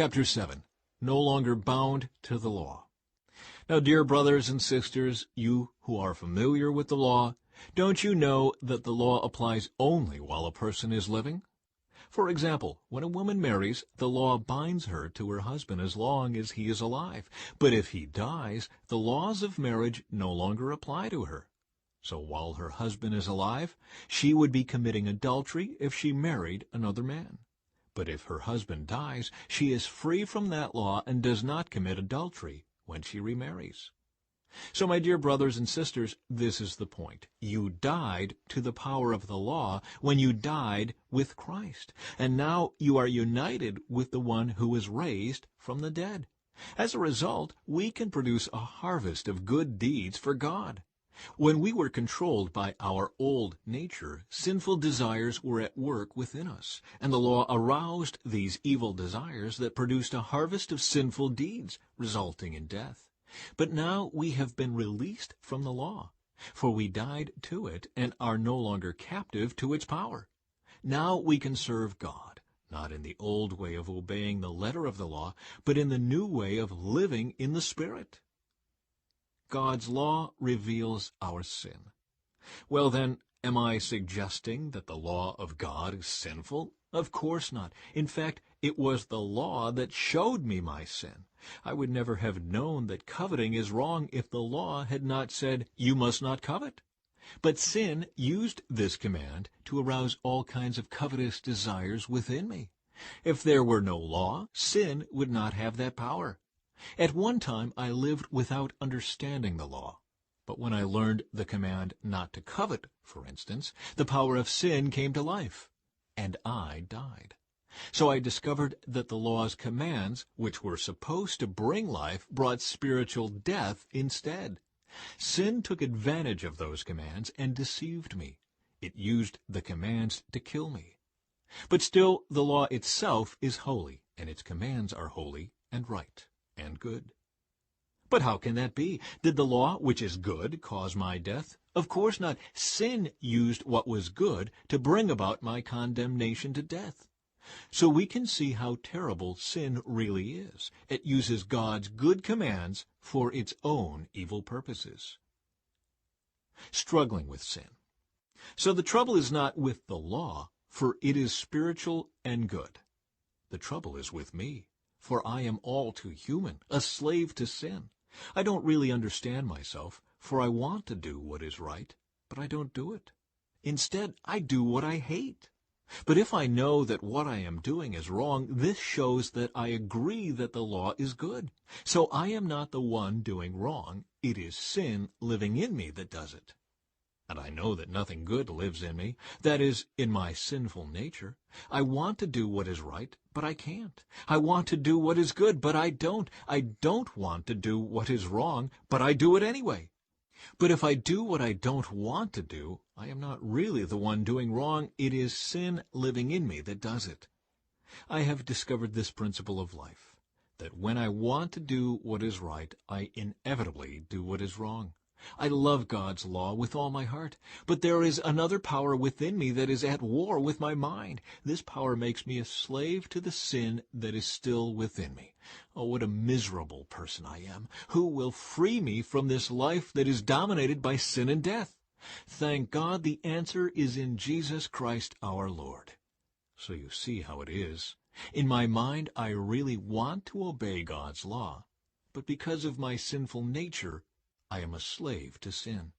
Chapter 7. No longer bound to the law. Now, dear brothers and sisters, you who are familiar with the law, don't you know that the law applies only while a person is living? For example, when a woman marries, the law binds her to her husband as long as he is alive. But if he dies, the laws of marriage no longer apply to her. So while her husband is alive, she would be committing adultery if she married another man. But if her husband dies, she is free from that law and does not commit adultery when she remarries. So, my dear brothers and sisters, this is the point. You died to the power of the law when you died with Christ, and now you are united with the one who was raised from the dead. As a result, we can produce a harvest of good deeds for God. When we were controlled by our old nature, sinful desires were at work within us, and the law aroused these evil desires that produced a harvest of sinful deeds, resulting in death. But now we have been released from the law, for we died to it and are no longer captive to its power. Now we can serve God, not in the old way of obeying the letter of the law, but in the new way of living in the Spirit. God's law reveals our sin. Well then, am I suggesting that the law of God is sinful? Of course not. In fact, it was the law that showed me my sin. I would never have known that coveting is wrong if the law had not said, "You must not covet." But sin used this command to arouse all kinds of covetous desires within me. If there were no law, sin would not have that power. At one time, I lived without understanding the law. But when I learned the command not to covet, for instance, the power of sin came to life, and I died. So I discovered that the law's commands, which were supposed to bring life, brought spiritual death instead. Sin took advantage of those commands and deceived me. It used the commands to kill me. But still, the law itself is holy, and its commands are holy and right and good. But how can that be? Did the law, which is good, cause my death? Of course not. Sin used what was good to bring about my condemnation to death. So we can see how terrible sin really is. It uses God's good commands for its own evil purposes. Struggling with sin. So the trouble is not with the law, for it is spiritual and good. The trouble is with me, for I am all too human, a slave to sin. I don't really understand myself, for I want to do what is right, but I don't do it. Instead, I do what I hate. But if I know that what I am doing is wrong, this shows that I agree that the law is good. So I am not the one doing wrong. It is sin living in me that does it. And I know that nothing good lives in me, that is, in my sinful nature. I want to do what is right, but I can't. I want to do what is good, but I don't. I don't want to do what is wrong, but I do it anyway. But if I do what I don't want to do, I am not really the one doing wrong. It is sin living in me that does it. I have discovered this principle of life, that when I want to do what is right, I inevitably do what is wrong. I love God's law with all my heart, but there is another power within me that is at war with my mind. This power makes me a slave to the sin that is still within me. Oh, what a miserable person I am! Who will free me from this life that is dominated by sin and death? Thank God the answer is in Jesus Christ our Lord. So you see how it is. In my mind, I really want to obey God's law, but because of my sinful nature, I am a slave to sin.